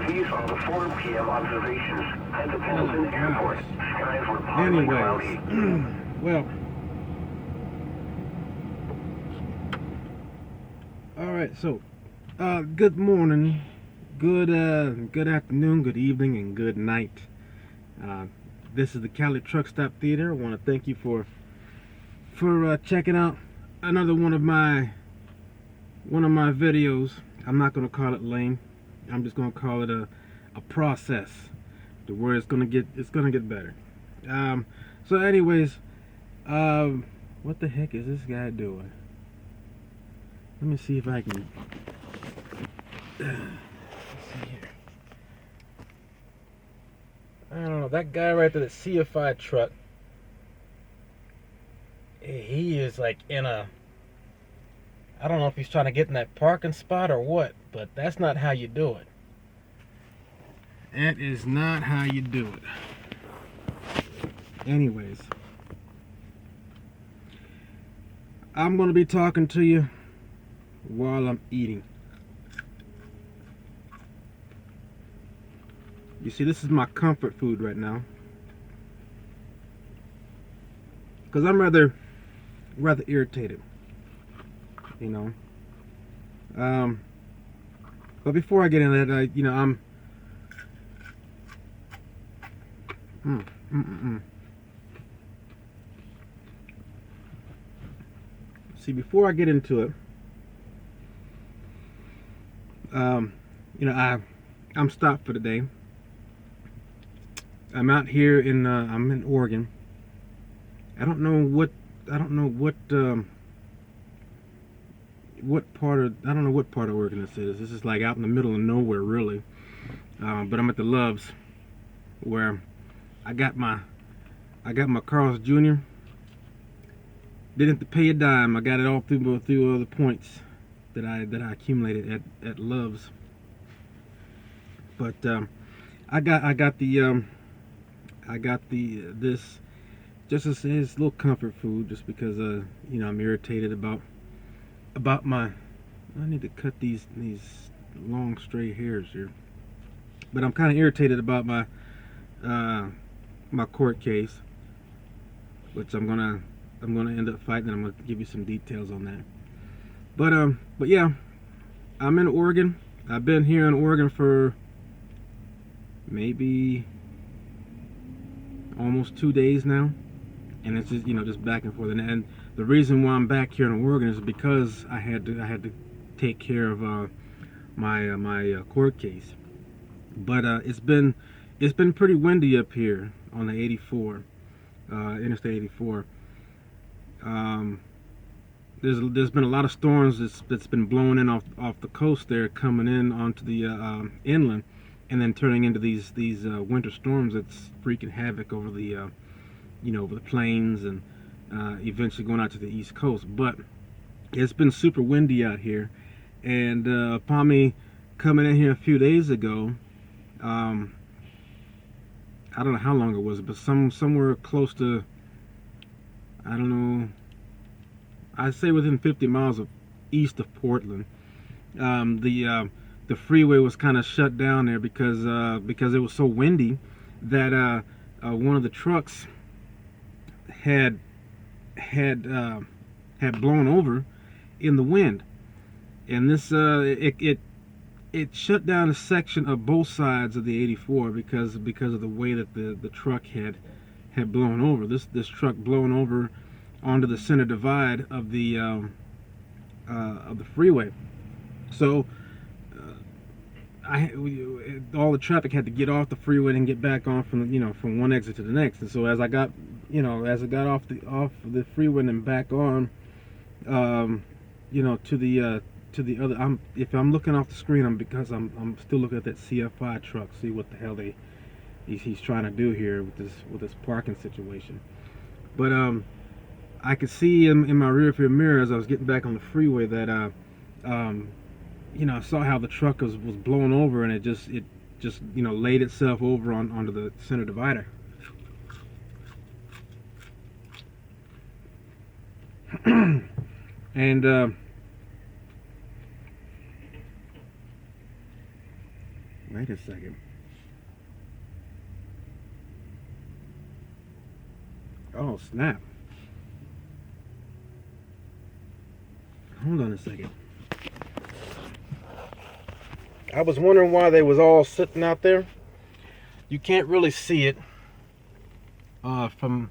These are the 4 p.m. observations at the Pendleton Airport. Skies were partly cloudy. Well, all right. So, good morning, good afternoon, good evening, and good night. This is the Cali Truck Stop Theater. I want to thank you for checking out another one of my videos. I'm not gonna call it lame. I'm just gonna call it a process to where it's gonna get better. So anyways, what the heck is this guy doing? Let me see if I can. Let's see here. I don't know, that guy right there, the CFI truck. He is like in a. I don't know if he's trying to get in that parking spot or what, but that's not how you do it. That is not how you do it. Anyways, I'm going to be talking to you while I'm eating. You see, this is my comfort food right now. Because I'm rather irritated. You know, but before I get into that, See, before I get into it, I'm stopped for the day. I'm out here I'm in Oregon. I don't know what part of Oregon this is. This is like out in the middle of nowhere, really. But I'm at the Loves, where I got my Carl's Jr. Didn't have to pay a dime. I got it all through the points that I accumulated at Loves. But I got this just as his little comfort food, just because I'm irritated about my. I need to cut these long stray hairs here. But I'm kind of irritated about my court case, which I'm gonna end up fighting. I'm gonna give you some details on that. But yeah, I'm in Oregon. I've been here in Oregon for maybe almost 2 days now, and it's just back and forth. And the reason why I'm back here in Oregon is because I had to take care of my court case. But it's been pretty windy up here on the 84, Interstate 84. There's been a lot of storms that's been blowing in off the coast there, coming in onto the inland, and then turning into these winter storms that's wreaking havoc over the over the plains, and eventually going out to the East Coast. But it's been super windy out here, and upon me coming in here a few days ago, I don't know how long it was, but somewhere close to, I don't know, I'd say within 50 miles of east of Portland. The freeway was kind of shut down there because it was so windy that one of the trucks had blown over in the wind, and this it shut down a section of both sides of the 84 because of the way that the truck had blown over. This truck blown over onto the center divide of the freeway. So all the traffic had to get off the freeway and get back on from one exit to the next. And so as I got off the freeway and back on, to the other. If I'm looking off the screen, because I'm still looking at that CFI truck, see what the hell he's trying to do here with this parking situation. But I could see in my rear view mirror as I was getting back on the freeway that I saw how the truck was blown over, and it just laid itself over onto the center divider. And Wait a second. Oh, snap. Hold on a second. I was wondering why they was all sitting out there. You can't really see it from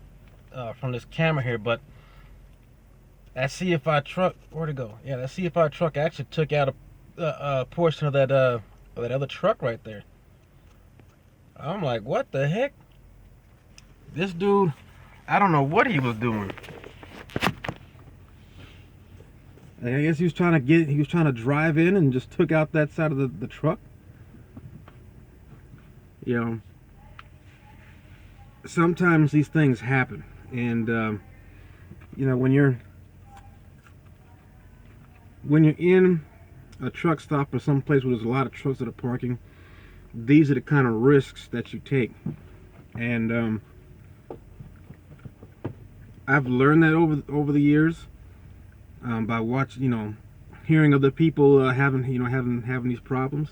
this camera here, but that CFI truck, where'd it go? Yeah, that CFI truck actually took out a portion of that other truck right there. I'm like, what the heck? This dude, I don't know what he was doing. I guess he was trying to drive in and just took out that side of the truck. You know, sometimes these things happen, and you know, when you're in a truck stop or someplace where there's a lot of trucks that are parking, these are the kind of risks that you take. And I've learned that over the years by watching, you know, hearing other people having these problems.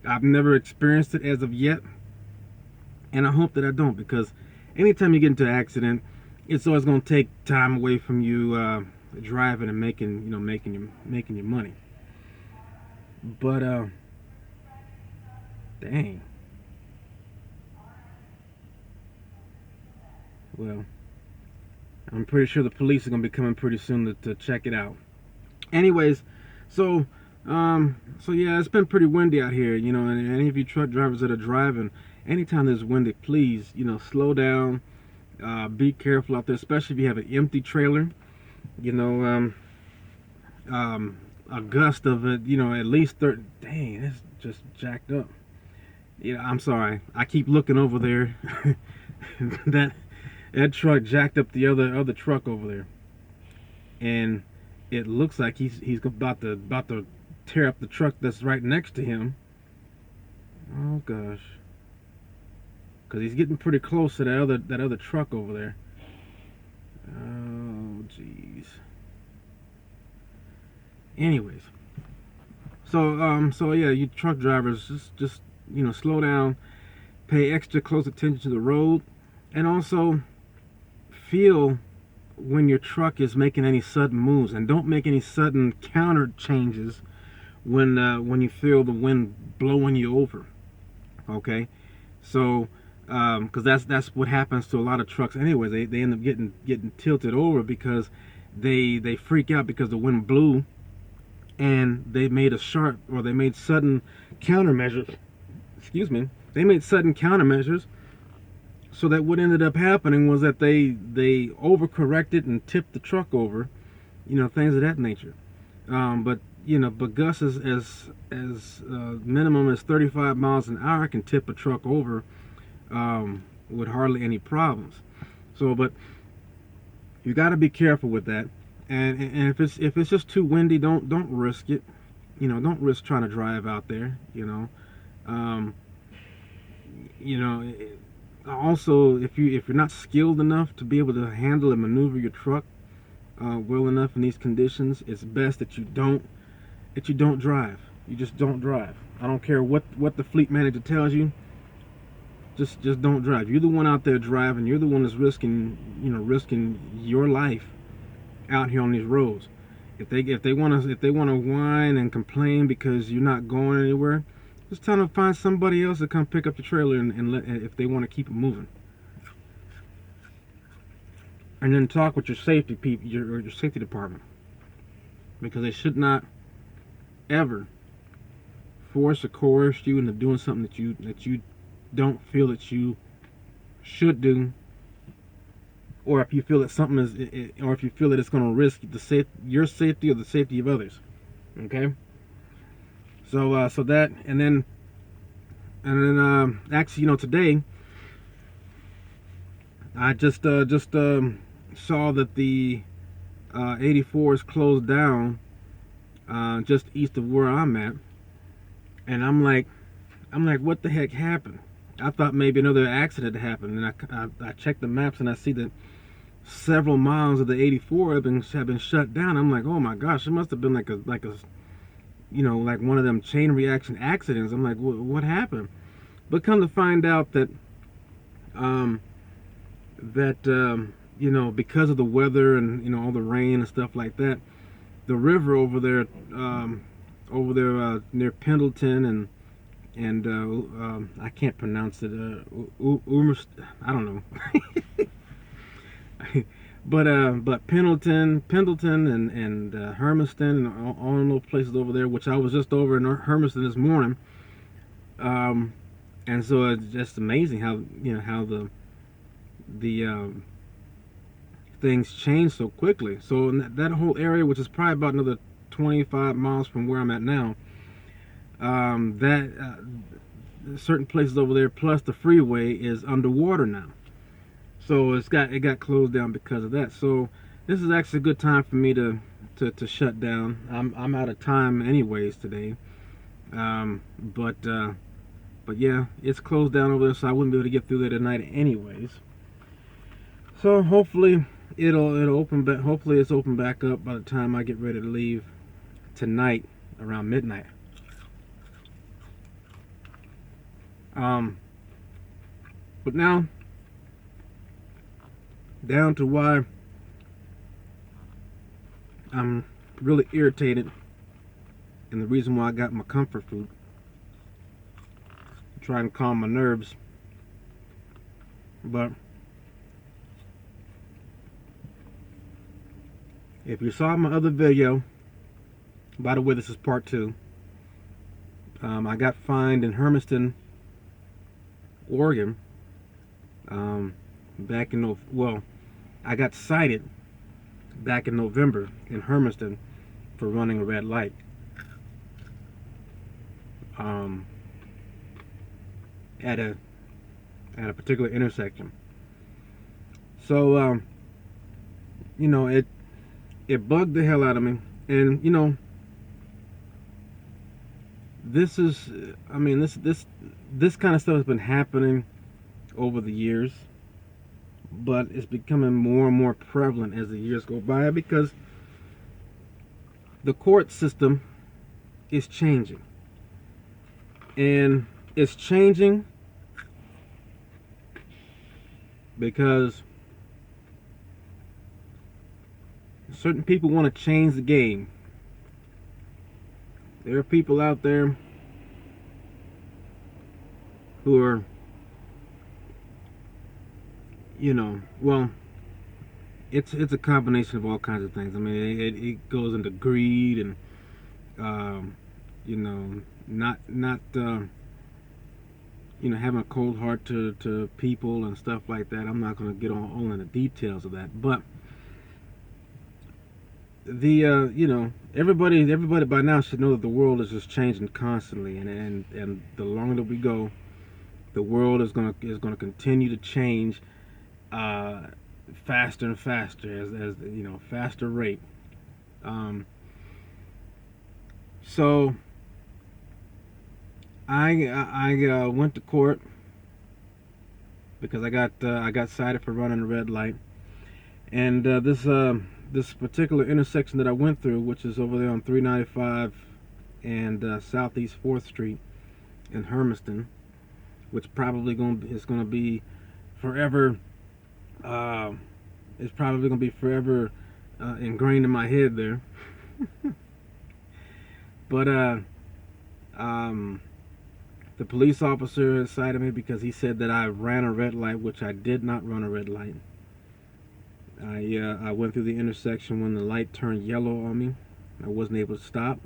I've never experienced it as of yet, and I hope that I don't, because anytime you get into an accident, it's always going to take time away from you driving and making your money. But dang. Well, I'm pretty sure the police are going to be coming pretty soon to check it out. Anyways, so yeah, it's been pretty windy out here, you know, and any of you truck drivers that are driving, anytime there's windy, please, you know, slow down, be careful out there, especially if you have an empty trailer. You know, a gust of it, you know, at least 30, dang, it's just jacked up. Yeah, I'm sorry, I keep looking over there. that truck jacked up the other truck over there, and it looks like he's about to tear up the truck that's right next to him. Oh gosh, because he's getting pretty close to that other truck over there. Oh jeez. Anyways, so yeah, you truck drivers, just you know, slow down, pay extra close attention to the road, and also feel when your truck is making any sudden moves, and don't make any sudden counter changes when you feel the wind blowing you over. Okay, so because that's what happens to a lot of trucks anyways. They end up getting tilted over because they freak out because the wind blew, and they made sudden countermeasures. Excuse me. They made sudden countermeasures. So that what ended up happening was that they overcorrected and tipped the truck over, you know, things of that nature. But you know, but gusts as minimum as 35 miles an hour can tip a truck over with hardly any problems. So, but you got to be careful with that. And if it's just too windy, don't risk it. You know, don't risk trying to drive out there. You know. Also, if you're not skilled enough to be able to handle and maneuver your truck well enough in these conditions, it's best that you don't drive. You just don't drive. I don't care what the fleet manager tells you. Just don't drive. You're the one out there driving. You're the one that's risking your life out here on these roads. If they want to whine and complain because you're not going anywhere, just tell them to find somebody else to come pick up the trailer and if they want to keep it moving. And then talk with your safety people, your safety department, because they should not ever force or coerce you into doing something that you don't feel that you should do, or if you feel that something or if you feel that it's going to risk your safety or the safety of others. Okay. So that, and then actually, you know, today I just saw that the 84 is closed down just east of where I'm at, and I'm like, what the heck happened? I thought maybe another accident happened, and I checked the maps and I see that several miles of the 84 have been shut down. I'm like, oh my gosh, it must have been like a like one of them chain reaction accidents. I'm like, what happened? But come to find out that um, because of the weather and all the rain and stuff like that, the river over there near Pendleton and I can't pronounce it. I don't know. But Pendleton and Hermiston and all those places over there, which I was just over in Hermiston this morning. And so it's just amazing how the things change so quickly. So in that whole area, which is probably about another 25 miles from where I'm at now, certain places over there, plus the freeway, is underwater now. So it got closed down because of that. So this is actually a good time for me to shut down. I'm out of time anyways today. But yeah, it's closed down over there, so I wouldn't be able to get through there tonight anyways. So hopefully it'll open back. Hopefully it's open back up by the time I get ready to leave tonight around midnight. But now down to why I'm really irritated, and the reason why I got my comfort food, trying to calm my nerves. But if you saw my other video, by the way, this is part 2. I got fined in Hermiston, Oregon. I got cited back in November in Hermiston for running a red light. At a particular intersection. So it bugged the hell out of me, and this is, this kind of stuff has been happening over the years, but it's becoming more and more prevalent as the years go by because the court system is changing, and it's changing because certain people want to change the game. There are people out there who are, it's a combination of all kinds of things. I mean, it goes into greed and not having a cold heart to people and stuff like that. I'm not going to get all in the details of that, but everybody by now should know that the world is just changing constantly, and the longer that we go, the world is going to continue to change faster and faster, as faster rate. So I went to court because I got cited for running a red light, and this particular intersection that I went through, which is over there on 395 and Southeast 4th Street in Hermiston, which probably is going to be forever. It's probably going to be forever ingrained in my head there. But the police officer cited me because he said that I ran a red light, which I did not run a red light. I went through the intersection when the light turned yellow on me. I wasn't able to stop.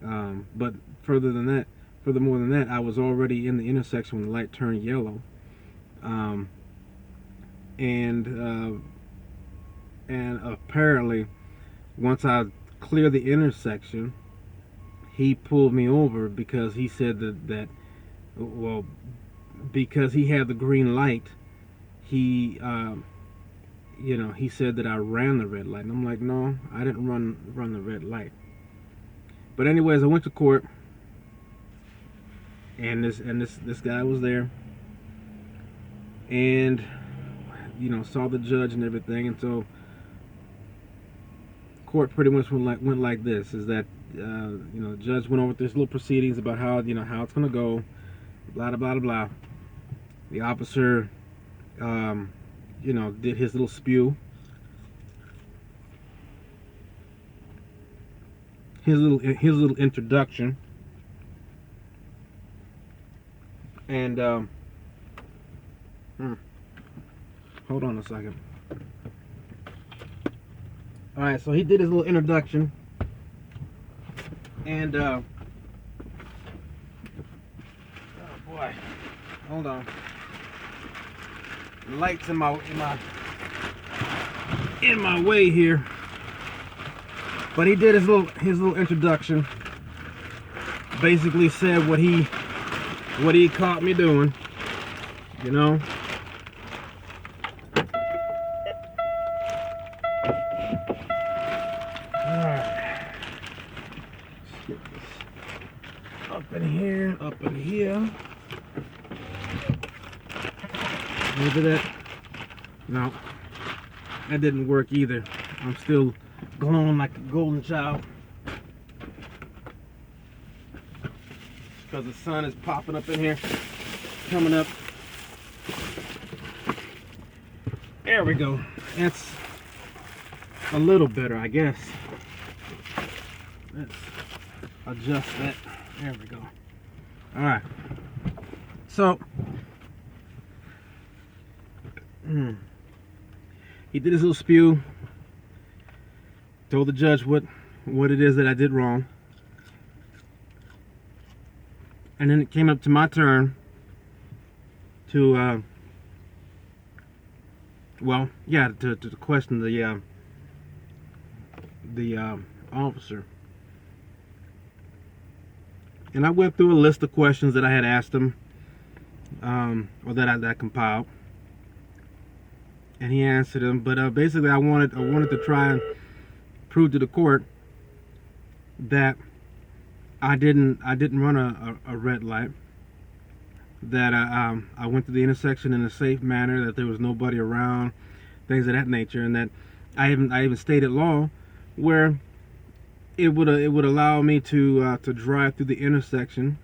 But furthermore than that, I was already in the intersection when the light turned yellow. And apparently, once I cleared the intersection, he pulled me over because he said that because he had the green light, he said that I ran the red light, and I'm like, no, I didn't run the red light. But anyways, I went to court, and this guy was there, and saw the judge and everything, and so court pretty much went like this: is that the judge went over this little proceedings about how how it's gonna go, blah blah blah blah. The officer, did his little spew, his little introduction, and hold on a second. All right, so he did his little introduction, and oh boy, hold on. The light's in my way here. But he did his little introduction. Basically said what he caught me doing, you know. Alright. Let's get this up in here. Maybe that. No. That didn't work either. I'm still glowing like a golden child. Because the sun is popping up in here. Coming up. There we go. That's a little better, I guess. Let's adjust that. There we go. Alright. So he did his little spew, told the judge what it is that I did wrong, and then it came up to my turn to to question the officer. And I went through a list of questions that I had asked him, or that I compiled, and he answered them. But basically, I wanted to try and prove to the court that I didn't run a red light, that I went to the intersection in a safe manner, that there was nobody around, things of that nature, and that I even stated law where it would allow me to drive through the intersection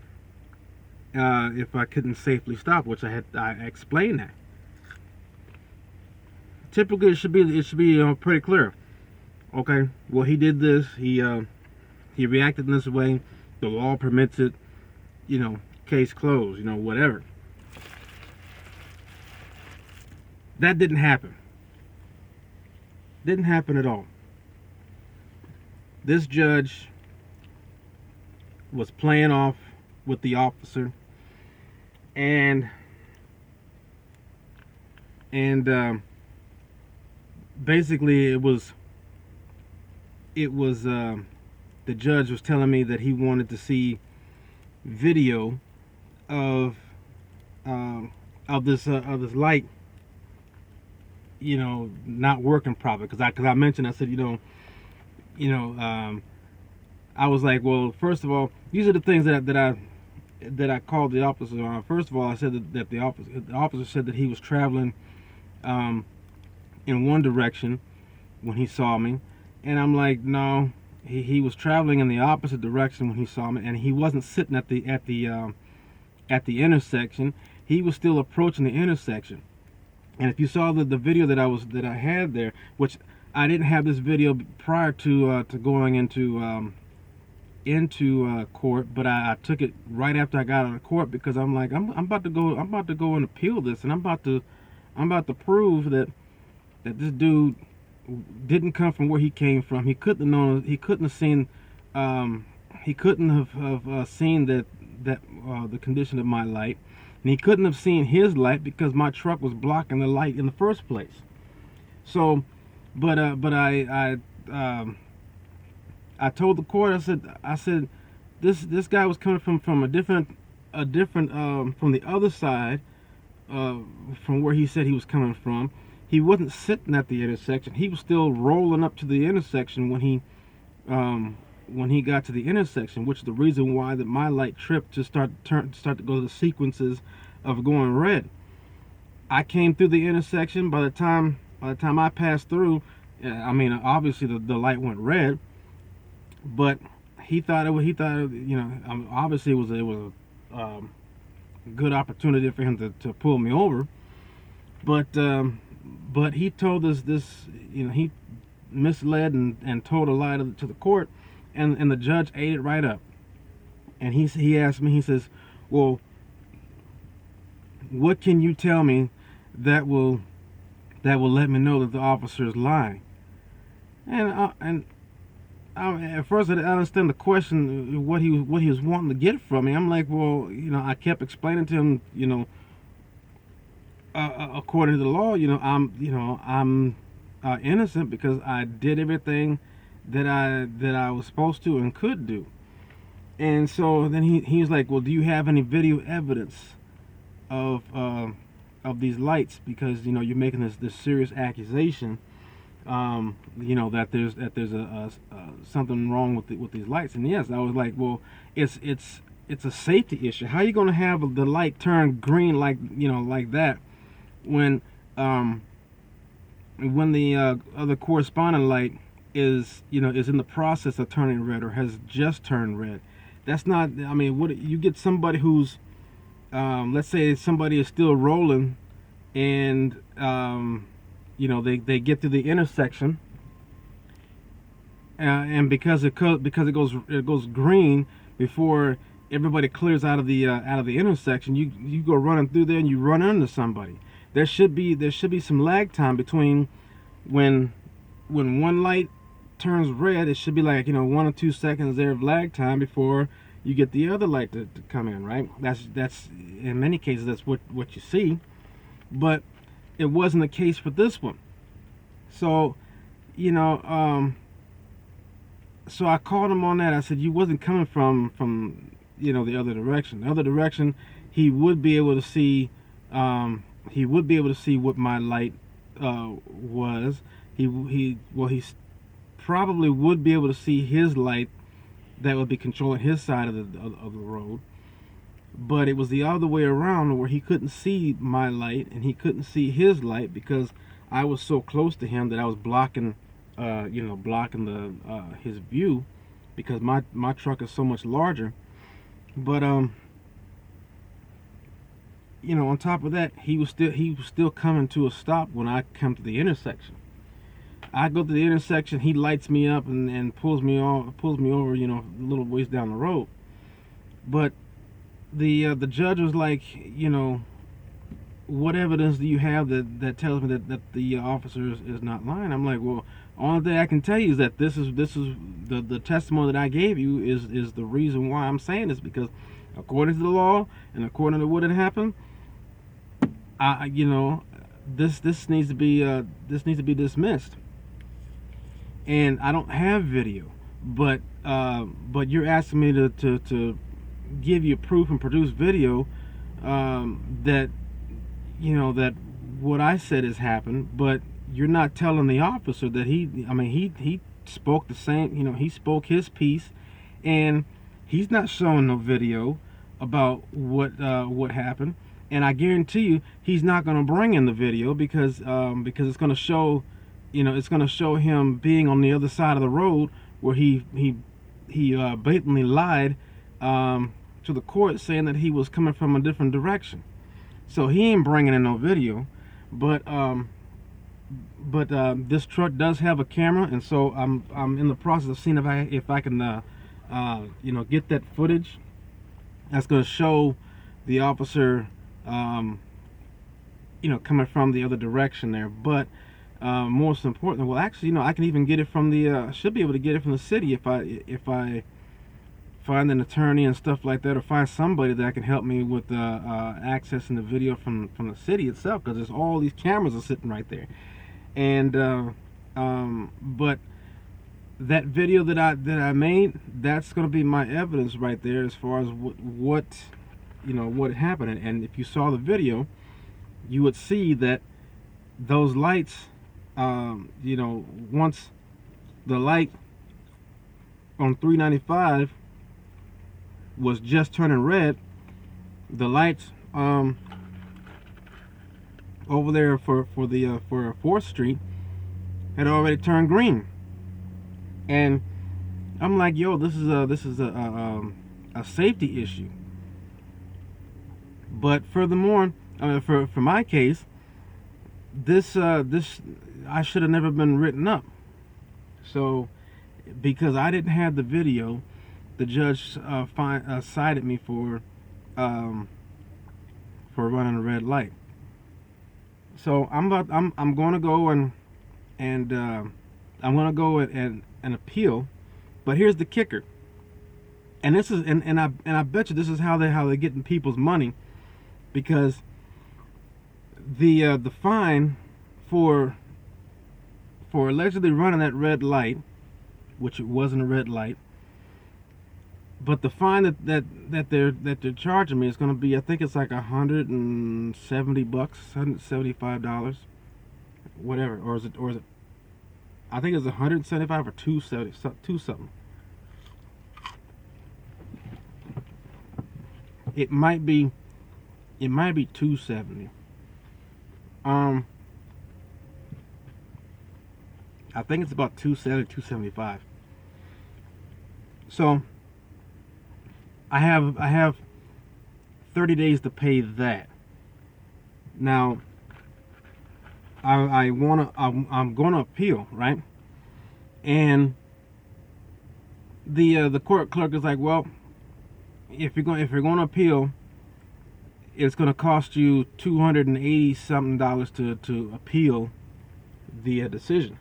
if I couldn't safely stop, which I explained that. Typically, it should be pretty clear. Okay, well, he did this. He reacted in this way. The law permits it. Case closed. Whatever. That didn't happen. Didn't happen at all. This judge was playing off with the officer, and basically it was the judge was telling me that he wanted to see video of this light, not working properly. Because I mentioned, I said, I was like, well, first of all, these are the things that I called the officer on. First of all, I said that the officer said that he was traveling in one direction when he saw me, and I'm like, no, he was traveling in the opposite direction when he saw me, and he wasn't sitting at the intersection. He was still approaching the intersection. And if you saw the video that I had there, which I didn't have this video prior to going into court, but I took it right after I got out of court, because I'm like, I'm about to go and appeal this, and I'm about to prove that this dude didn't come from where he came from. He couldn't have known. He couldn't have seen. He couldn't have seen that the condition of my light, and he couldn't have seen his light because my truck was blocking the light in the first place. So, but I told the court, I said this guy was coming from a different from the other side, from where he said he was coming from. He wasn't sitting at the intersection. He was still rolling up to the intersection when he got to the intersection, which is the reason why that my light tripped to start to go to the sequences of going red. I came through the intersection. By the time I passed through, I mean, obviously the light went red, but he thought obviously it was a good opportunity for him to pull me over, but he told us this, he misled and told a lie to the court, and the judge ate it right up. And he asked me, he says, well, what can you tell me that will let me know that the officer is lying? And at first I didn't understand the question, what he was wanting to get from me. I'm like, well, I kept explaining to him, according to the law, I'm innocent because I did everything that I was supposed to and could do. And so then he was like, well, do you have any video evidence of these lights? Because you're making this serious accusation, that there's a something wrong with these lights. And yes, I was like, well, it's a safety issue. How are you going to have the light turn green like that when the other corresponding light is in the process of turning red or has just turned red? That's not, what you get somebody who's let's say somebody is still rolling and they get to the intersection, and because it goes green before everybody clears out of the intersection, you go running through there and you run into somebody. There should be some lag time between when one light turns red. It should be like 1 or 2 seconds there of lag time before you get the other light to come in, right? That's in many cases that's what you see, but it wasn't the case for this one. So so I called him on that. I said, you wasn't coming from the other direction. The other direction, he would be able to see what my light was. He probably would be able to see his light that would be controlling his side of the road. But it was the other way around, where he couldn't see my light and he couldn't see his light because I was so close to him that I was blocking his view, because my truck is so much larger. But on top of that, he was still coming to a stop when I come to the intersection. I go to the intersection, he lights me up and pulls me over, a little ways down the road. But the judge was like, what evidence do you have that tells me that the officer is not lying? I'm like, well, only thing I can tell you is that this is the testimony that I gave you is the reason why I'm saying this, because according to the law and according to what had happened, this needs to be dismissed. And I don't have video, but you're asking me to give you proof and produce video that that what I said has happened, but you're not telling the officer that he spoke the same, he spoke his piece, and he's not showing no video about what happened. And I guarantee you, he's not going to bring in the video because it's going to show, it's going to show him being on the other side of the road, where he blatantly lied to the court, saying that he was coming from a different direction. So he ain't bringing in no video. But this truck does have a camera, and so I'm in the process of seeing if I can get that footage that's going to show the officer coming from the other direction there. But most importantly, well, actually, I can even get it from the should be able to get it from the city if I find an attorney and stuff like that, or find somebody that can help me with accessing the video from the city itself, because there's all these cameras are sitting right there. And but that video that I made, that's going to be my evidence right there as far as what happened. And if you saw the video, you would see that those lights, once the light on 395 was just turning red, the lights over there for 4th Street had already turned green. And I'm like, yo, this is a safety issue. But furthermore, for my case, this I should have never been written up. So because I didn't have the video, the judge cited me for running a red light. So I'm going to go and I'm going to go and appeal. But here's the kicker. And this is and I bet you this is how they're getting people's money, because the fine for allegedly running that red light, which it wasn't a red light, but the fine that they're charging me is going to be, I think it's like $170, $175, whatever, or is it I think it's 175 or 270, something. It might be 270. I think it's about 270, 275. So I have 30 days to pay that. Now I'm going to appeal, right? And the court clerk is like, well, if you're going to appeal, it's going to cost you $280 something to appeal the decision.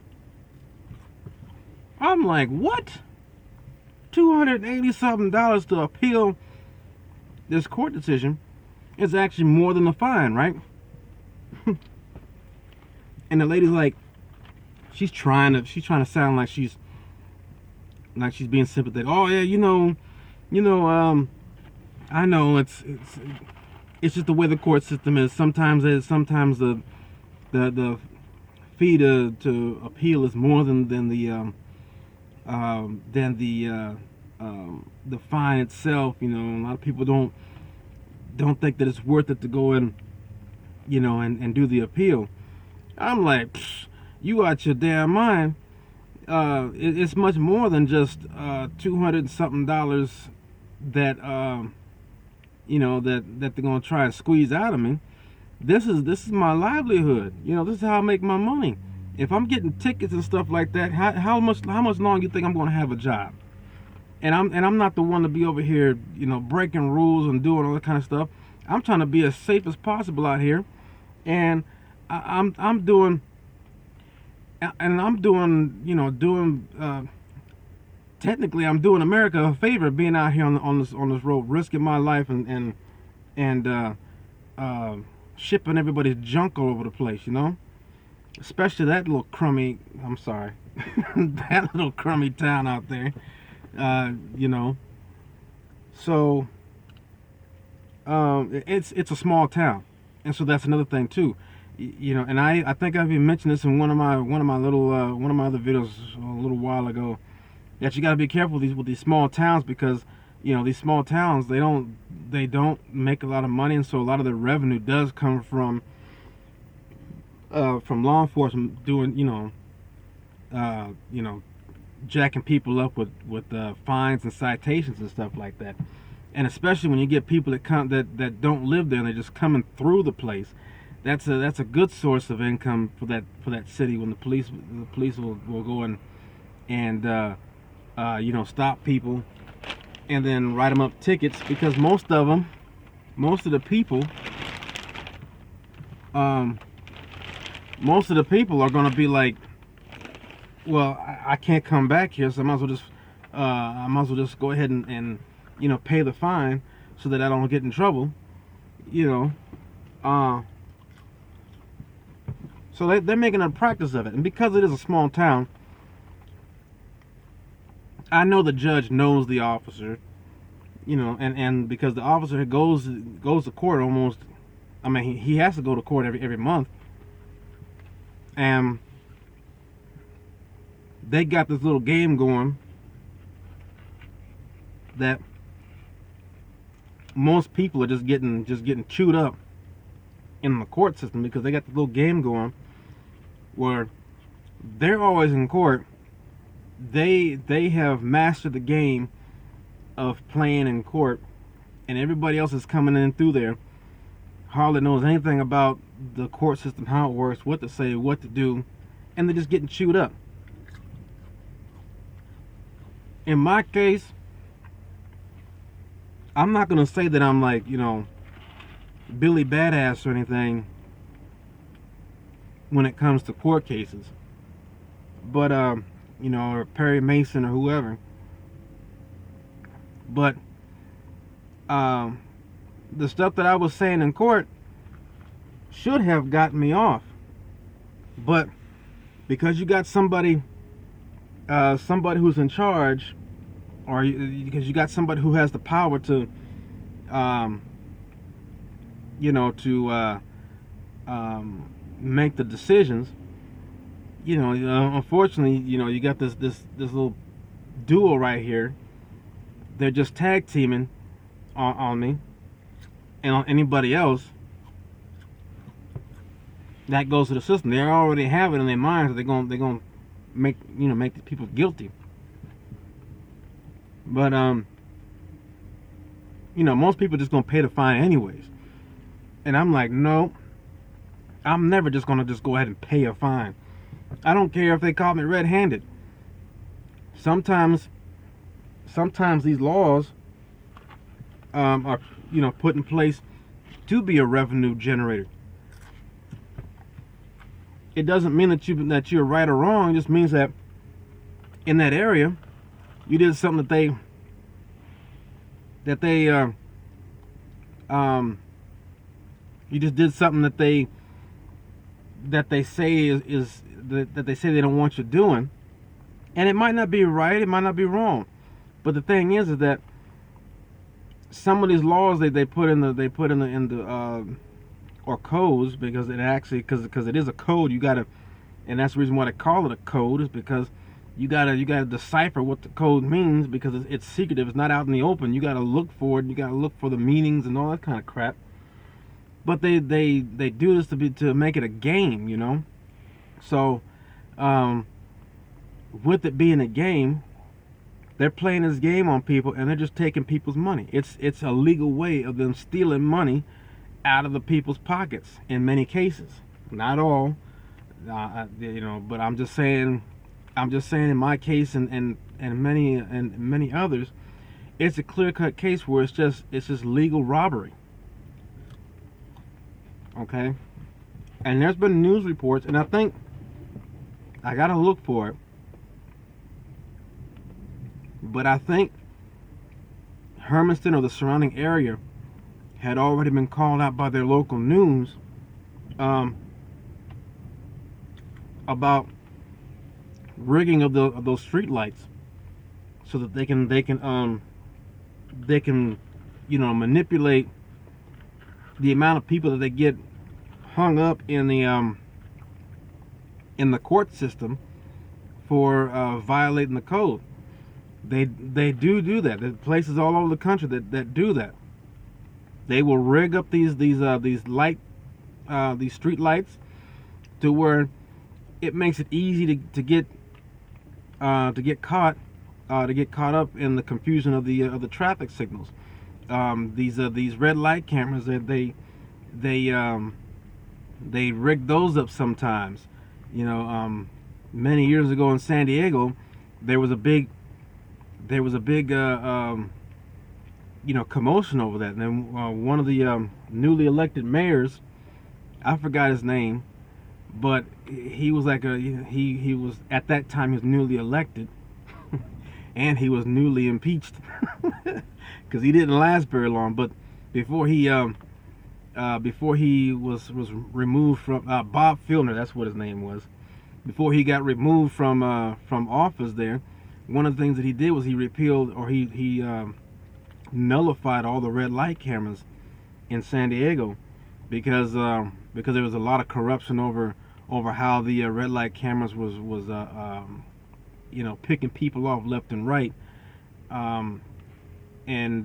I'm like, what? $280 something to appeal this court decision is actually more than the fine, right? And the lady's like, she's trying to sound like she's being sympathetic. Oh yeah, I know it's just the way the court system is. Sometimes the fee to appeal is more than the fine itself. A lot of people don't think that it's worth it to go in, and do the appeal. I'm like, you out your damn mind. It's much more than just $200 something that that they're gonna try and squeeze out of me. This is my livelihood. This is how I make my money. If I'm getting tickets and stuff like that, how much longer you think I'm gonna have a job? And I'm not the one to be over here, breaking rules and doing all that kind of stuff. I'm trying to be as safe as possible out here, and I'm doing technically I'm doing America a favor being out here on this road, risking my life and shipping everybody's junk all over the place, especially that little crummy, I'm sorry, that little crummy town out there, So it's a small town, and so that's another thing too. And I think I've even mentioned this in one of my other videos a little while ago, that you got to be careful with these small towns, because these small towns, they don't make a lot of money, and so a lot of their revenue does come from law enforcement doing jacking people up with fines and citations and stuff like that. And especially when you get people that don't live there and they're just coming through the place. That's a good source of income for that city, when the police will go and stop people and then write them up tickets, because most of the people are going to be like, well, I can't come back here, so I might as well just go ahead and pay the fine so that I don't get in trouble, So they're making a practice of it. And because it is a small town, I know the judge knows the officer, and because the officer goes to court almost, he has to go to court every month. And they got this little game going that most people are just getting chewed up in the court system, because they got the little game going where they're always in court they have mastered the game of playing in court, and everybody else is coming in through there hardly knows anything about the court system, how it works, what to say, what to do, and they're just getting chewed up. In my case, I'm not gonna say that I'm like, Billy Badass or anything when it comes to court cases, but or Perry Mason or whoever. But the stuff that I was saying in court should have gotten me off, but because you got somebody who's in charge, or because you got somebody who has the power to make the decisions, unfortunately, you got this little duo right here. They're just tag teaming on me and on anybody else that goes to the system. They already have it in their minds that they're gonna make the people guilty. But most people just gonna pay the fine anyways. And I'm like, no, I'm never just gonna go ahead and pay a fine. I don't care if they caught me red-handed. Sometimes these laws are put in place to be a revenue generator. It doesn't mean that you're right or wrong. It just means that in that area you did something you just did something that they say is that they say they don't want you doing, and it might not be right, it might not be wrong, but the thing is that some of these laws they put in the or codes, because it actually because it is a code, you gotta, and that's the reason why they call it a code, is because you gotta decipher what the code means, because it's secretive, it's not out in the open. You gotta look for it, you gotta look for the meanings and all that kind of crap. But they do this to make it a game, So with it being a game, they're playing this game on people, and they're just taking people's money. It's a legal way of them stealing money out of the people's pockets in many cases. Not all, but I'm just saying in my case and many others, it's a clear-cut case where it's just legal robbery. Okay, and there's been news reports, and I think I gotta look for it, but I think Hermiston or the surrounding area had already been called out by their local news about rigging of those street lights, so that they can manipulate the amount of people that they get hung up in the court system for violating the code. They do that. There's places all over the country that do that. They will rig up these street lights to where it makes it easy to get caught up in the confusion of the traffic signals. These red light cameras, they rig those up sometimes. Many years ago in San Diego, there was a big commotion over that. And then one of the newly elected mayors, I forgot his name, but he was like he was, at that time, he was newly elected and he was newly impeached because he didn't last very long. But before he was removed from Bob Filner, that's what his name was. Before he got removed from office there, one of the things that he did was he repealed, or he nullified all the red light cameras in San Diego, because there was a lot of corruption over how the red light cameras was picking people off left and right, and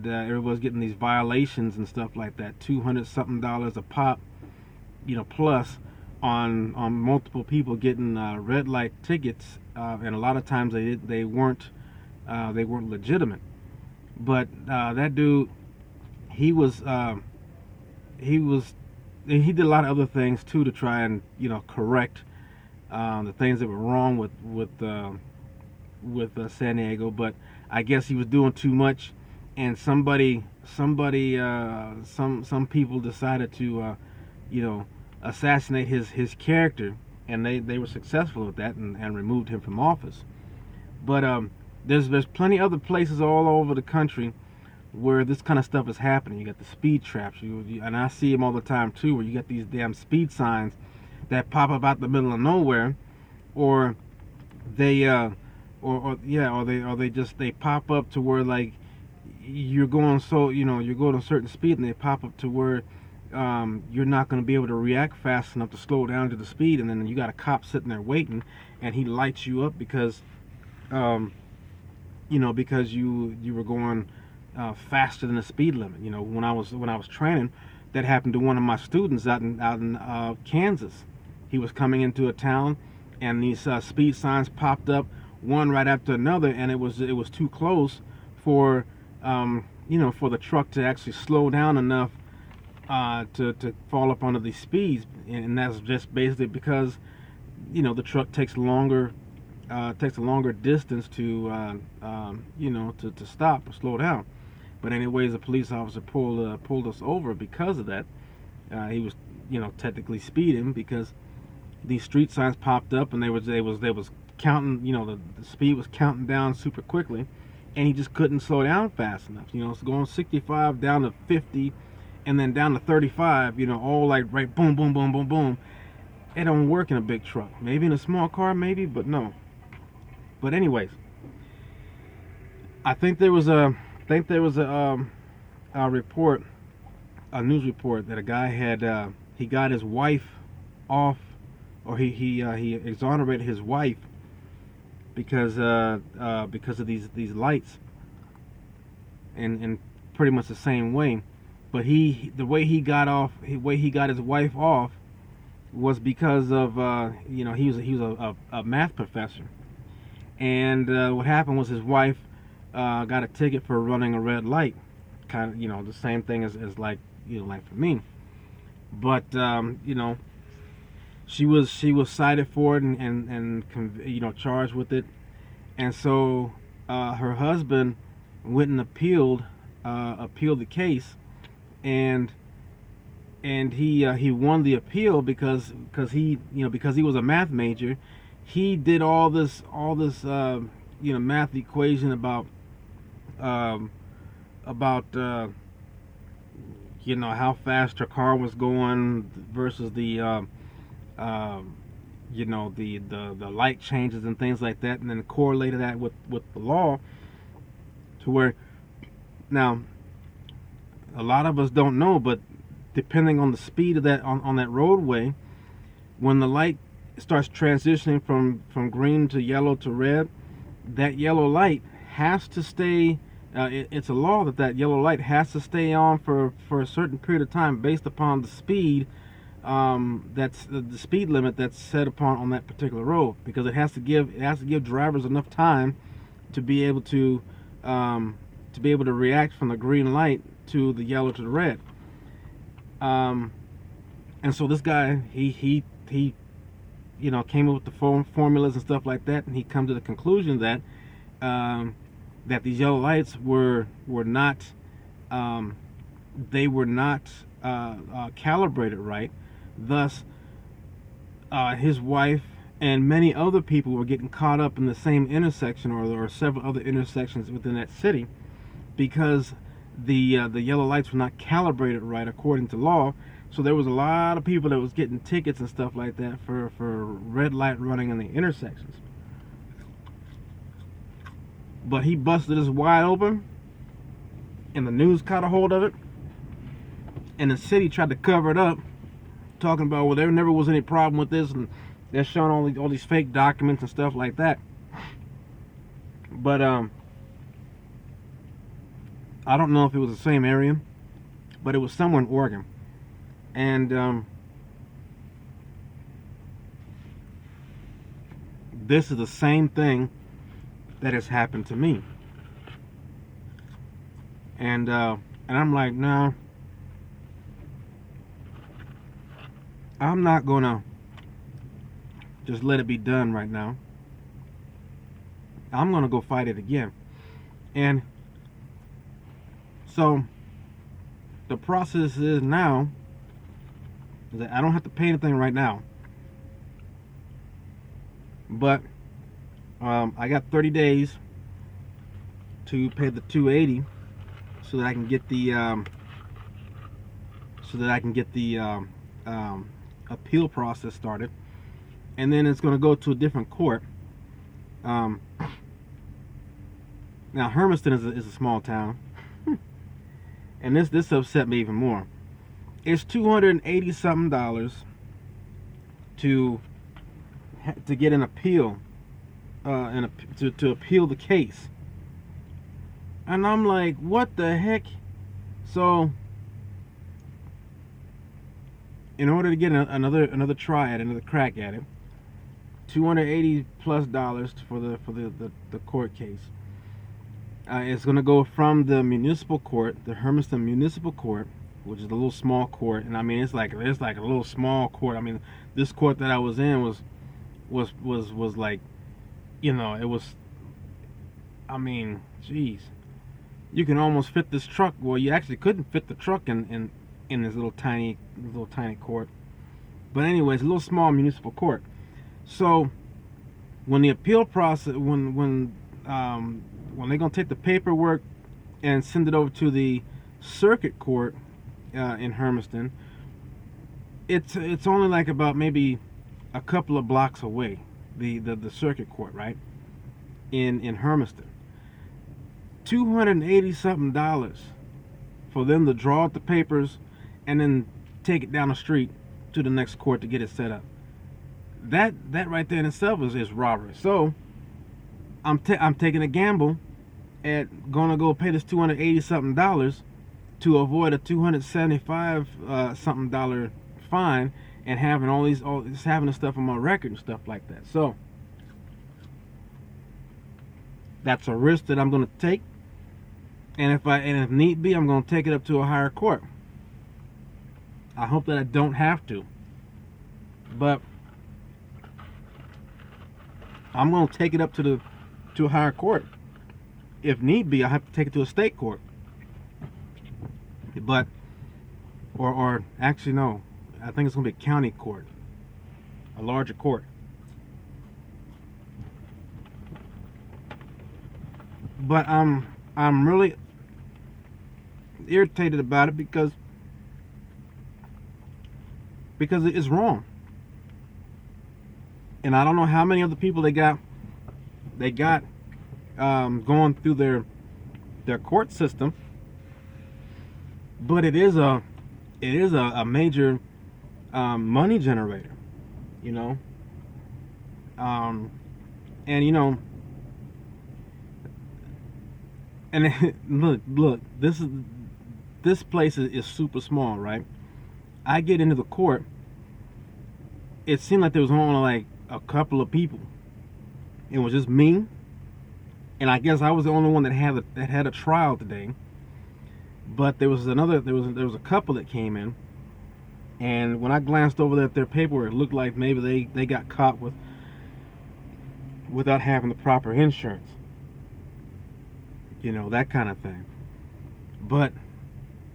everybody's getting these violations and stuff like that, $200 something a pop, plus on multiple people getting red light tickets, and a lot of times they weren't legitimate. But that dude, he was he was he did a lot of other things too to try and correct the things that were wrong with San Diego. But I guess he was doing too much, and some people decided to assassinate his character, and they were successful with that and removed him from office. But there's plenty other places all over the country where this kind of stuff is happening. You got the speed traps, and I see them all the time too, where you got these damn speed signs that pop up out the middle of nowhere, or they they pop up to where, like, you're going you're going a certain speed, and they pop up to where you're not going to be able to react fast enough to slow down to the speed, and then you got a cop sitting there waiting, and he lights you up because because you were going faster than the speed limit. When I was training, that happened to one of my students out in Kansas. He was coming into a town, and these speed signs popped up one right after another, and it was too close for for the truck to actually slow down enough to fall up under these speeds, and that's just basically because the truck takes a longer distance to to stop or slow down. But anyways, a police officer pulled us over because of that. He was technically speeding because these street signs popped up, and they was counting, the speed was counting down super quickly, and he just couldn't slow down fast enough. It's going 65 down to 50, and then down to 35. All like right, boom, boom, boom, boom, boom. It don't work in a big truck. Maybe in a small car, maybe, but no. But anyways, I think there was a report, a news report, that a guy had he got his wife off, or he exonerated his wife because of these lights, and pretty much the same way. But the way he got his wife off was because of he was a math professor, and what happened was his wife got a ticket for running a red light, kind of the same thing as like like for me. But she was cited for it and charged with it, and so her husband went and appealed the case, and he won the appeal because he was a math major. He did all this math equation about how fast her car was going versus the the light changes and things like that, and then correlated that with the law, to where now a lot of us don't know, but depending on the speed of that on that roadway, when the light starts transitioning from green to yellow to red, that yellow light has to stay. It's a law that yellow light has to stay on for a certain period of time based upon the speed, that's the speed limit that's set upon on that particular road, because it has to give drivers enough time to be able to react from the green light to the yellow to the red. And so this guy he came up with the formulas and stuff like that, and he come to the conclusion that that these yellow lights were not calibrated right. Thus, his wife and many other people were getting caught up in the same intersection, or several other intersections within that city, because the yellow lights were not calibrated right according to law. So there was a lot of people that was getting tickets and stuff like that for red light running in the intersections. But he busted this wide open, and the news caught a hold of it, and the city tried to cover it up, talking about, well, there never was any problem with this, and they're showing all these fake documents and stuff like that. But I don't know if it was the same area, but it was somewhere in Oregon, and this is the same thing that has happened to me. And I'm like, no, I'm not gonna just let it be done right now. I'm gonna go fight it again. And so the process is now is that I don't have to pay anything right now, but I got 30 days to pay the $280 so that I can get the appeal process started, and then it's going to go to a different court. Now Hermiston is a small town, and this upset me even more. It's $280 something to get an appeal, to appeal the case, and I'm like, what the heck? So in order to get another try at another crack at it, $280 plus for the court case. It's going to go from the municipal court, the Hermiston Municipal Court, which is a little small court, and I mean it's like a little small court. I mean, this court that I was in was like, you know, it was. I mean, geez, you can almost fit this truck. Well, you actually couldn't fit the truck in this little tiny court. But anyways, a little small municipal court. So when the appeal process, when they're gonna take the paperwork and send it over to the circuit court in Hermiston, it's only like about maybe a couple of blocks away, the circuit court, right, in Hermiston. $280 something for them to draw out the papers and then take it down the street to the next court to get it set up. That right there in itself is robbery. So I'm taking a gamble at gonna go pay this $280 something to avoid a $275 something dollar fine and having all this having the stuff on my record and stuff like that. So that's a risk that I'm gonna take, and if need be, I'm gonna take it up to a higher court. I hope that I don't have to, but I'm gonna take it up to a higher court. If need be, I have to take it to a state court. But or actually no, I think it's gonna be a county court, a larger court. But I'm really irritated about it because it's wrong. And I don't know how many other people they got going through their court system, but it is a major money generator, you know. And you know, and look, this place is super small, right? I get into the court. It seemed like there was only like a couple of people. It was just me, and I guess I was the only one that had a trial today. But there was a couple that came in, and when I glanced over at their paperwork, it looked like maybe they got caught without having the proper insurance, you know, that kind of thing. But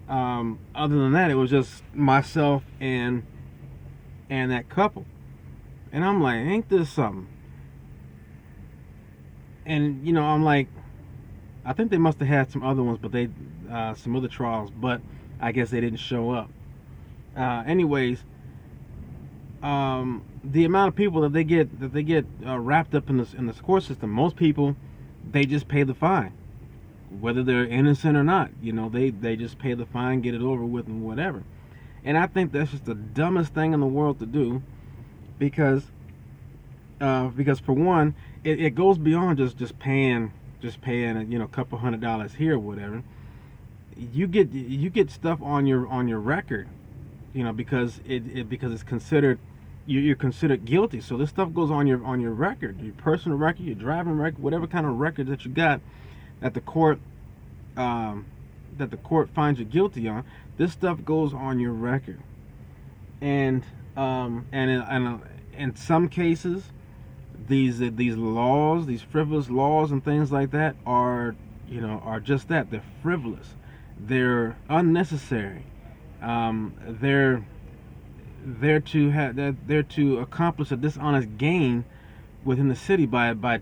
other than that, it was just myself and that couple, and I'm like, ain't this something? And you know, I'm like, I think they must have had some other ones, but some other trials, but I guess they didn't show up. Anyways, the amount of people that they get wrapped up in this court system, most people, they just pay the fine, whether they're innocent or not. You know, they just pay the fine, get it over with, and whatever. And I think that's just the dumbest thing in the world to do, because for one, it goes beyond just paying you know, a couple $100 here or whatever. You get stuff on your record, you know, because it's considered, you're considered guilty. So this stuff goes on your record, your personal record, your driving record, whatever kind of record that you got that the court finds you guilty on. This stuff goes on your record, and in some cases, these laws, these frivolous laws and things like that are just that. They're frivolous. They're unnecessary. They're to accomplish a dishonest gain within the city by the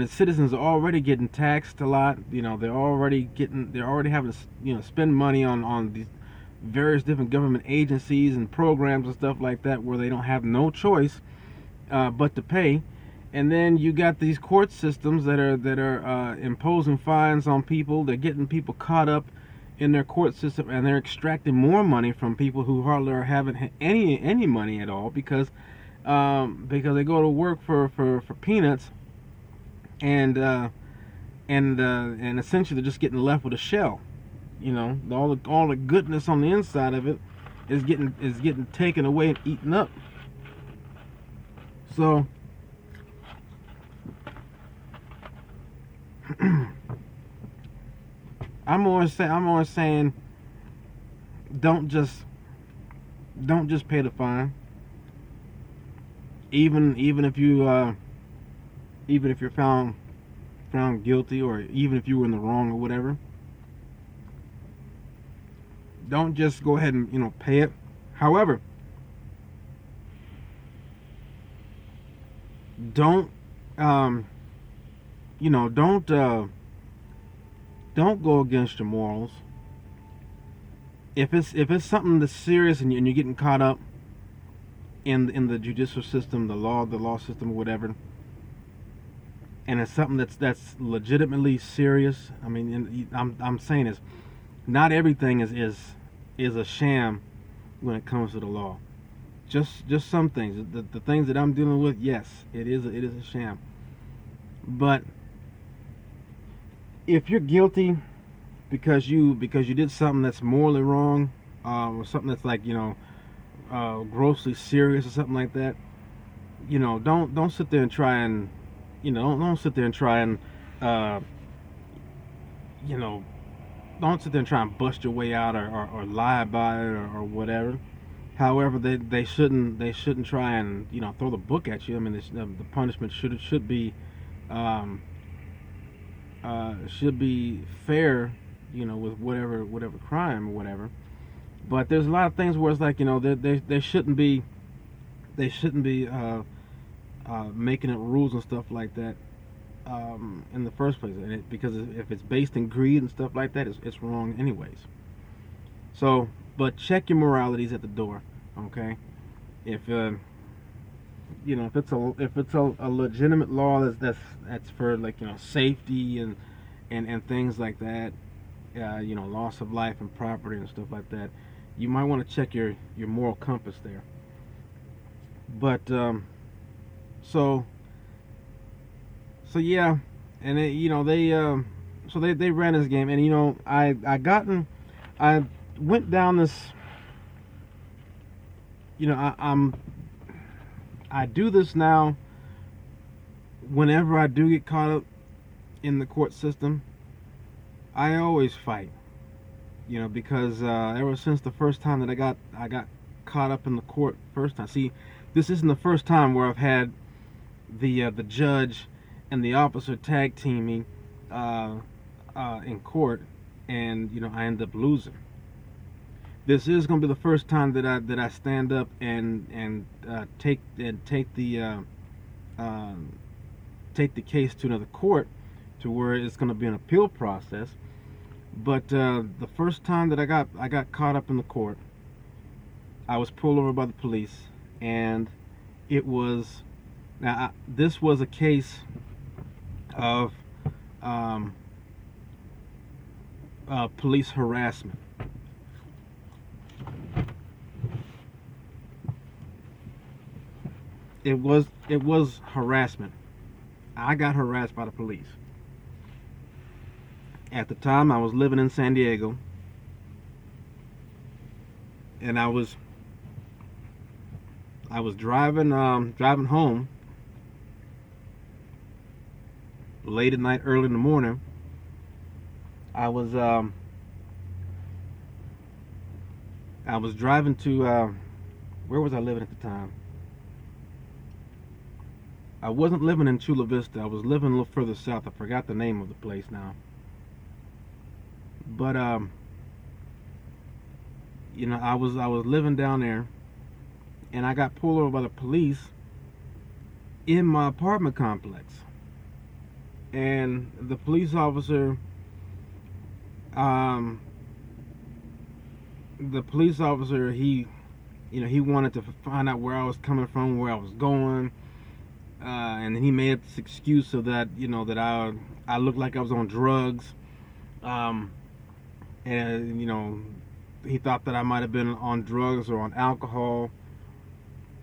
citizens are already getting taxed a lot. They're already having to spend money on these various different government agencies and programs and stuff like that, where they don't have no choice but to pay. And then you got these court systems that are imposing fines on people. They're getting people caught up in their court system, and they're extracting more money from people who hardly are having any money at all, because they go to work for peanuts, and essentially they're just getting left with a shell. All the goodness on the inside of it is getting taken away and eaten up. So I'm always saying, don't just pay the fine, even if you're found guilty, or even if you were in the wrong or whatever. Don't just go ahead and pay it. However, don't go against your morals. If it's something that's serious, and you're getting caught up in the judicial system, the law system, or whatever, and it's something that's legitimately serious. I mean, I'm saying is, not everything is a sham when it comes to the law. Just some things. The things that I'm dealing with, yes, it is a sham. But if you're guilty because you did something that's morally wrong, or something that's like grossly serious or something like that, don't sit there and try and don't sit there and try and bust your way out, or lie about it, or whatever. However, they shouldn't try and throw the book at you. I mean, the punishment should be fair, with whatever crime or whatever. But there's a lot of things where it's like, they shouldn't be making up rules and stuff like that in the first place, because if it's based in greed and stuff like that, it's wrong anyways. So, but check your moralities at the door, okay? If if it's a legitimate law that's for, like, safety and things like that, loss of life and property and stuff like that, you might want to check your moral compass there. But so yeah, and they ran this game, and I went down this, I do this now whenever I do get caught up in the court system. I always fight, because ever since the first time that I got caught up in the court first time. See, this isn't the first time where I've had the judge and the officer tag team me in court, and I end up losing. This is going to be the first time that I stand up and take the case to another court, to where it's going to be an appeal process. But the first time that I got caught up in the court, I was pulled over by the police, and it was this was a case of police harassment. It was harassment. I got harassed by the police. At the time, I was living in San Diego, and I was I was driving home late at night, early in the morning. I was driving to where was I living at the time? I wasn't living in Chula Vista. I was living a little further south. I forgot the name of the place now. But you know, I was living down there, and I got pulled over by the police in my apartment complex. And the police officer, he, you know, he wanted to find out where I was coming from, where I was going, and he made up this excuse so that, you know, that I looked like I was on drugs, and you know, he thought that I might have been on drugs or on alcohol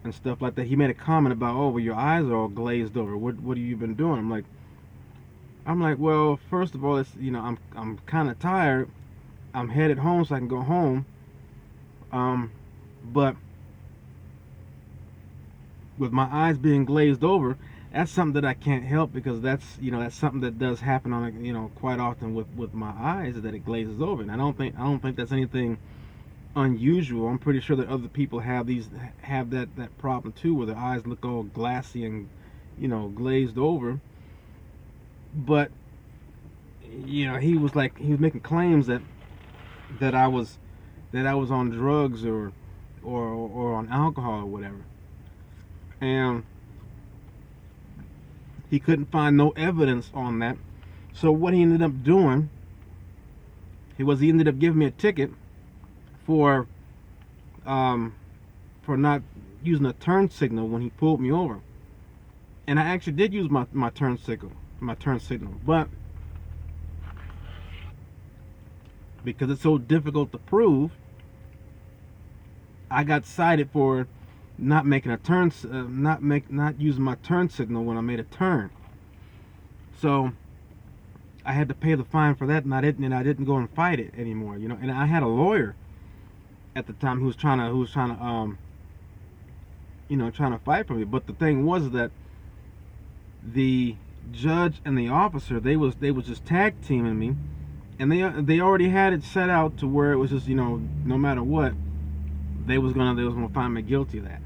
and stuff like that. He made a comment about, oh, well, your eyes are all glazed over. What have you been doing? I'm like, well, first of all, it's, you know, I'm kind of tired. I'm headed home so I can go home. But with my eyes being glazed over, that's something that I can't help, because that's, you know, that's something that does happen on, you know, quite often with my eyes, that it glazes over. And I don't think that's anything unusual. I'm pretty sure that other people have that problem too, where their eyes look all glassy and, you know, glazed over. But, you know, he was making claims that I was on drugs or on alcohol or whatever, and he couldn't find no evidence on that. So what he ended up doing, he ended up giving me a ticket for not using a turn signal when he pulled me over. And I actually did use my turn signal, but because it's so difficult to prove, I got cited for not making a turn, not using my turn signal when I made a turn. So I had to pay the fine for that, and I didn't go and fight it anymore, you know. And I had a lawyer at the time who was trying to you know, trying to fight for me. But the thing was that the judge and the officer, they was just tag teaming me, and they already had it set out to where it was just, you know, no matter what, they was gonna find me guilty of that.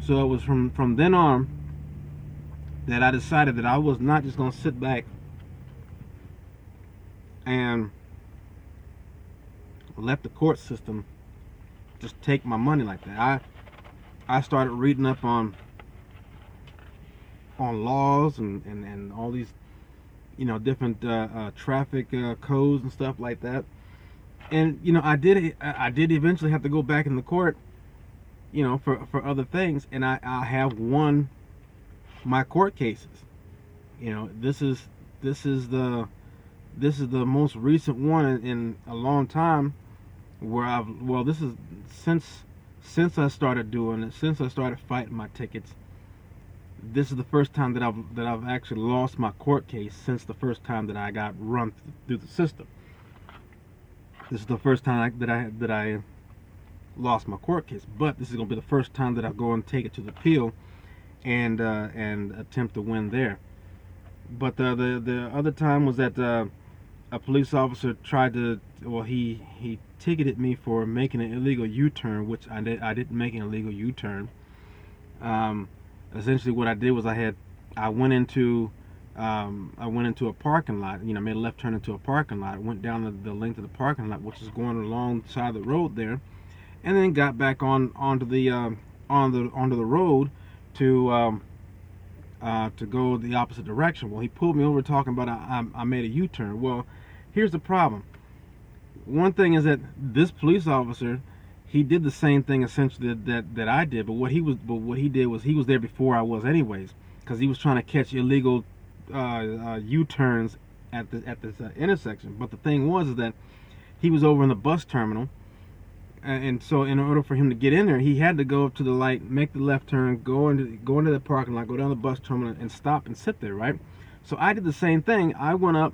So it was from then on that I decided that I was not just gonna sit back and let the court system just take my money like that. I started reading up on laws and all these, you know, different traffic codes and stuff like that. And, you know, I did eventually have to go back in the court, you know, for other things, and I have won my court cases. You know, this is the most recent one in a long time, where this is since I started doing it, since I started fighting my tickets. This is the first time that I've actually lost my court case since the first time that I got run through the system. This is the first time that I lost my court case, but this is going to be the first time that I go and take it to the appeal and attempt to win there. But the other time was that a police officer tried to, well, he ticketed me for making an illegal U-turn, which I didn't make an illegal U-turn. Essentially what I did was I went into a parking lot, you know, made a left turn into a parking lot, went down the length of the parking lot, which is going alongside the road there, and then got back onto the road to go the opposite direction. Well, he pulled me over talking about I made a U-turn. Well, here's the problem. One thing is that this police officer, he did the same thing essentially that I did, but what he did was he was there before I was anyways, because he was trying to catch illegal U-turns at this intersection. But the thing was is that he was over in the bus terminal, and so in order for him to get in there, he had to go up to the light, make the left turn, go into the parking lot, go down the bus terminal, and stop and sit there, right? So I did the same thing. I went up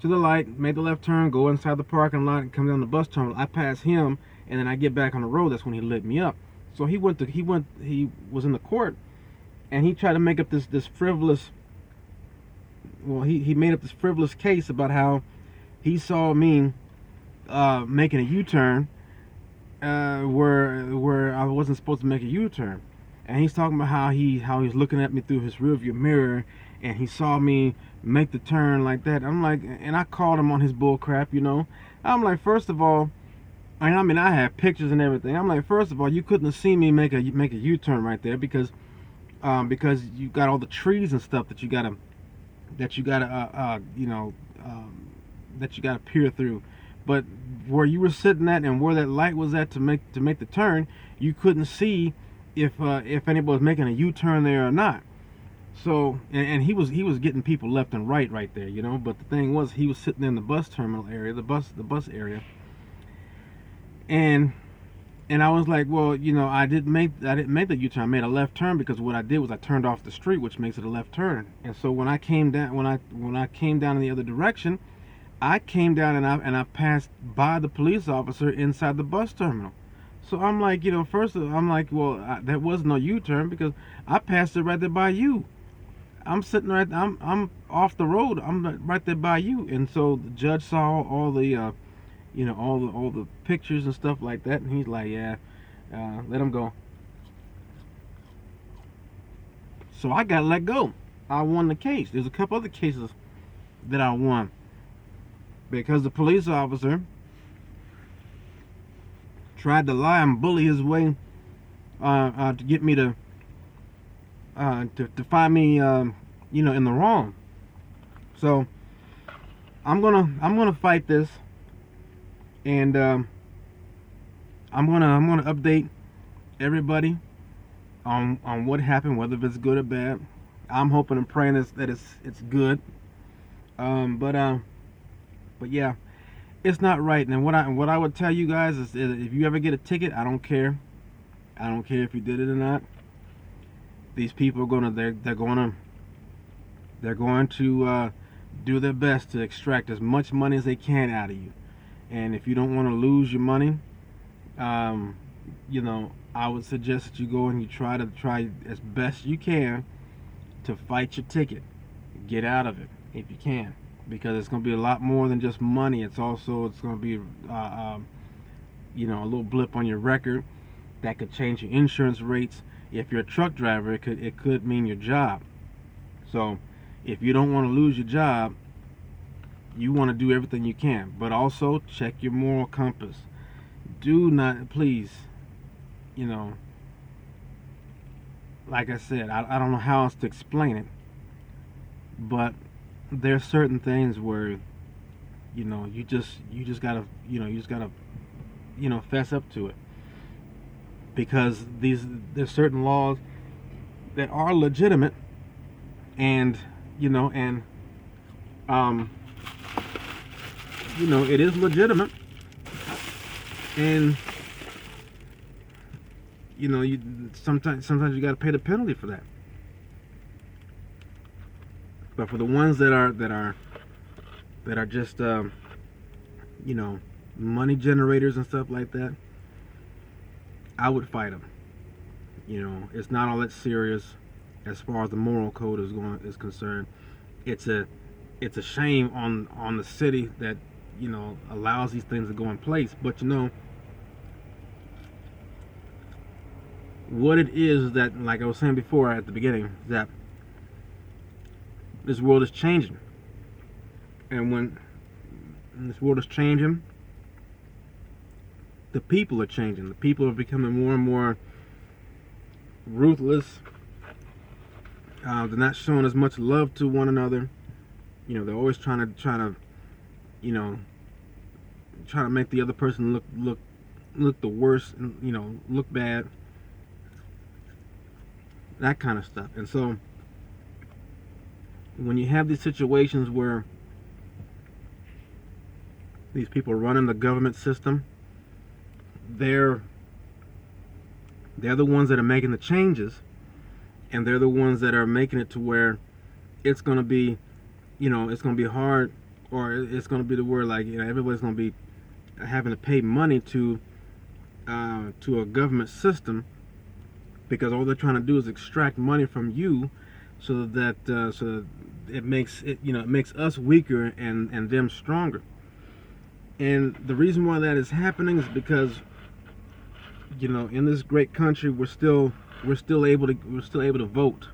to the light, made the left turn, go inside the parking lot, and come down the bus terminal. I pass him, and then I get back on the road. That's when he lit me up. So he was in the court, and he tried to make up this frivolous. Well, he made up this frivolous case about how he saw me making a U-turn where I wasn't supposed to make a U-turn, and he's talking about how he's looking at me through his rearview mirror, and he saw me make the turn like that. I'm like, and I called him on his bull crap, you know. I'm like, first of all, I mean, I have pictures and everything. I'm like, first of all, you couldn't have seen me make a U-turn right there because you got all the trees and stuff that you gotta that you gotta peer through. But where you were sitting at and where that light was at to make the turn, you couldn't see if anybody was making a U-turn there or not. So and he was getting people left and right there, you know. But the thing was, he was sitting in the bus terminal area, the bus area, and I was like, well, you know, I didn't make the U-turn. I made a left turn because what I did was I turned off the street, which makes it a left turn. And so when I came down in the other direction, I came down and I passed by the police officer inside the bus terminal. So I'm like, you know, first I'm like, well, that was no U-turn because I passed it right there by you. I'm sitting right, I'm off the road. I'm right there by you. And so the judge saw all the you know, all the pictures and stuff like that, and he's like, yeah, let him go. So I got let go. I won the case. There's a couple other cases that I won because the police officer tried to lie and bully his way to get me to find me, you know, in the wrong. So I'm gonna fight this. And I'm gonna update everybody on what happened, whether it's good or bad. I'm hoping and praying that it's good. But yeah, it's not right. And what I would tell you guys is if you ever get a ticket, I don't care. I don't care if you did it or not. These people are they're going to do their best to extract as much money as they can out of you. And if you don't want to lose your money, you know, I would suggest that you go and you try as best you can to fight your ticket. Get out of it if you can, because it's going to be a lot more than just money. It's going to be, you know, a little blip on your record that could change your insurance rates. If you're a truck driver, it could mean your job. So if you don't want to lose your job, you want to do everything you can, but also check your moral compass. Do not, please, you know, like I said, I don't know how else to explain it, but there's certain things where, you know, you just gotta, you know, fess up to it, because there's certain laws that are legitimate, and you know, you know, it is legitimate, and you know, sometimes you got to pay the penalty for that. But for the ones that are just you know, money generators and stuff like that, I would fight them. You know, it's not all that serious as far as the moral code is concerned. It's a shame on the city that, you know, allows these things to go in place. But you know what it is that, like I was saying before at the beginning, that this world is changing, and when this world is changing, the people are changing. The people are becoming more and more ruthless. They're not showing as much love to one another. You know, they're always trying to you know, try to make the other person look the worst, and, you know, look bad, that kind of stuff. And so when you have these situations where these people running the government system, they're the ones that are making the changes, and they're the ones that are making it to where it's going to be, you know, it's going to be hard, or it's going to be the word, like, you know, everybody's going to be having to pay money to a government system because all they're trying to do is extract money from you, so that it makes it, it makes us weaker and them stronger. And the reason why that is happening is because, in this great country, we're still able to vote,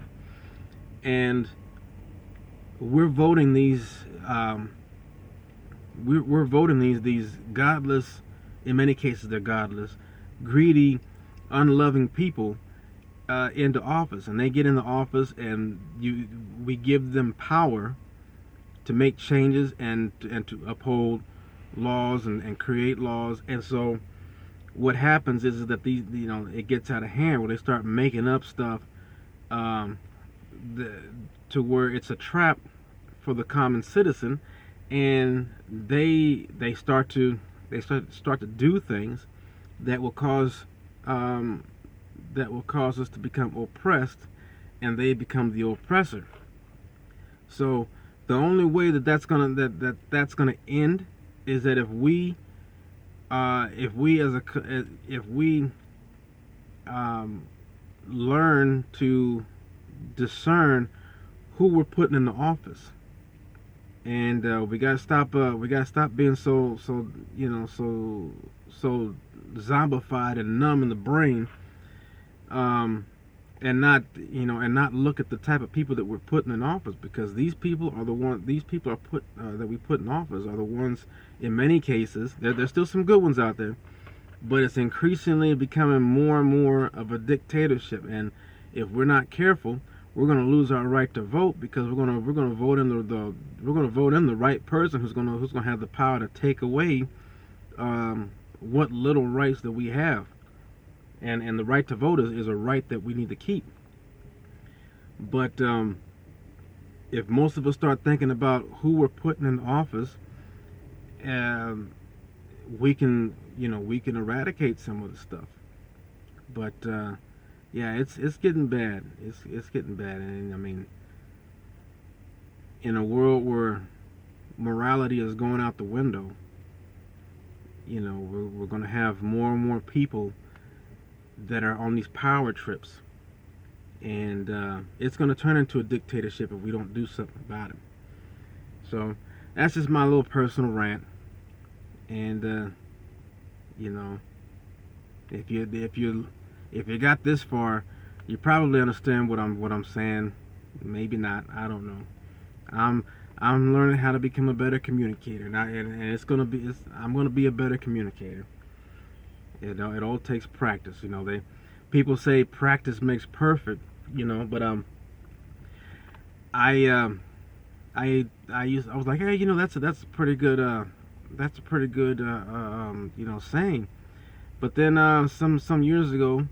and we're voting we're voting these godless, in many cases they're godless, greedy, unloving people into office, and they get into office, and we give them power to make changes and to uphold laws and create laws. And so what happens is that it gets out of hand, where they start making up stuff to where it's a trap for the common citizen, and they start to do things that will cause us to become oppressed, and they become the oppressor. So the only way that's gonna end is that if we learn to discern who we're putting in the office, and we gotta stop being so zombified and numb in the brain, and not look at the type of people that we're putting in office, because these people that we put in office are the ones, in many cases, there's still some good ones out there, but it's increasingly becoming more and more of a dictatorship. And if we're not careful, we're going to lose our right to vote, because we're going to vote in the right person who's going to have the power to take away what little rights that we have. And the right to vote is a right that we need to keep. But if most of us start thinking about who we're putting in office, we can eradicate some of the stuff. But yeah, it's getting bad. It's getting bad. And I mean, in a world where morality is going out the window, we're going to have more and more people that are on these power trips, and it's going to turn into a dictatorship if we don't do something about it. So that's just my little personal rant. And if you got this far, you probably understand what I'm saying. Maybe not. I don't know. I'm learning how to become a better communicator, and I'm gonna be a better communicator. It all takes practice. People say practice makes perfect. But I was like, hey, that's a pretty good saying. But then some years ago,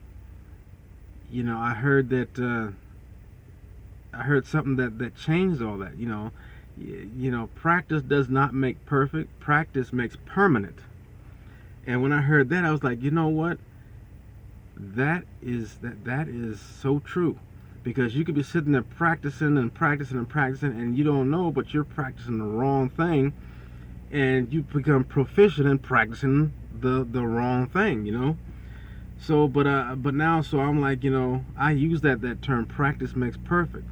I heard something that changed all that. Practice does not make perfect. Practice makes permanent. And when I heard that, I was like, you know what? That is so true. Because you could be sitting there practicing and practicing and practicing, and you don't know, but you're practicing the wrong thing, and you become proficient in practicing the wrong thing. So, but now, so I'm like, I use that term, practice makes perfect.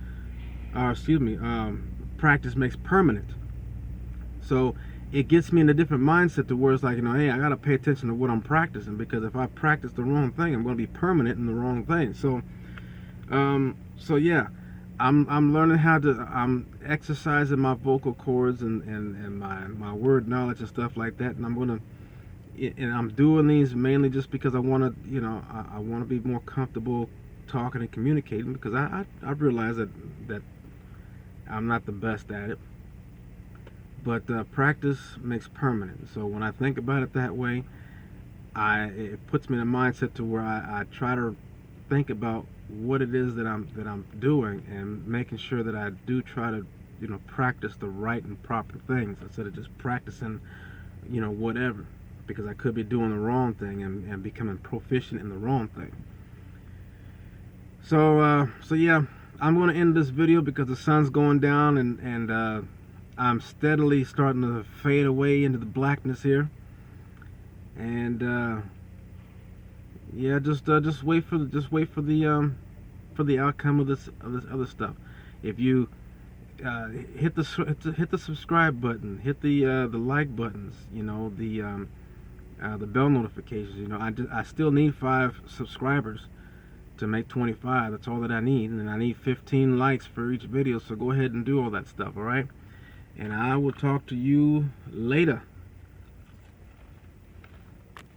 Practice makes permanent. So it gets me in a different mindset to where it's like, hey, I gotta pay attention to what I'm practicing, because if I practice the wrong thing, I'm gonna be permanent in the wrong thing. So yeah, I'm learning how to, I'm exercising my vocal cords and my word knowledge and stuff like that, and I'm doing these mainly just because I want to, I want to be more comfortable talking and communicating, because I realize that I'm not the best at it. But practice makes permanent. So when I think about it that way, it puts me in a mindset to where I try to think about what it is that I'm doing, and making sure that I do try to practice the right and proper things, instead of just practicing whatever, because I could be doing the wrong thing and becoming proficient in the wrong thing. So yeah, I'm going to end this video because the sun's going down, and I'm steadily starting to fade away into the blackness here. And yeah, just wait for for the outcome of this other stuff. If you hit the subscribe button, hit the like buttons, you know, the bell notifications. You know, I still need 5 subscribers to make 25. That's all that I need, and I need 15 likes for each video. So go ahead and do all that stuff. All right, and I will talk to you later.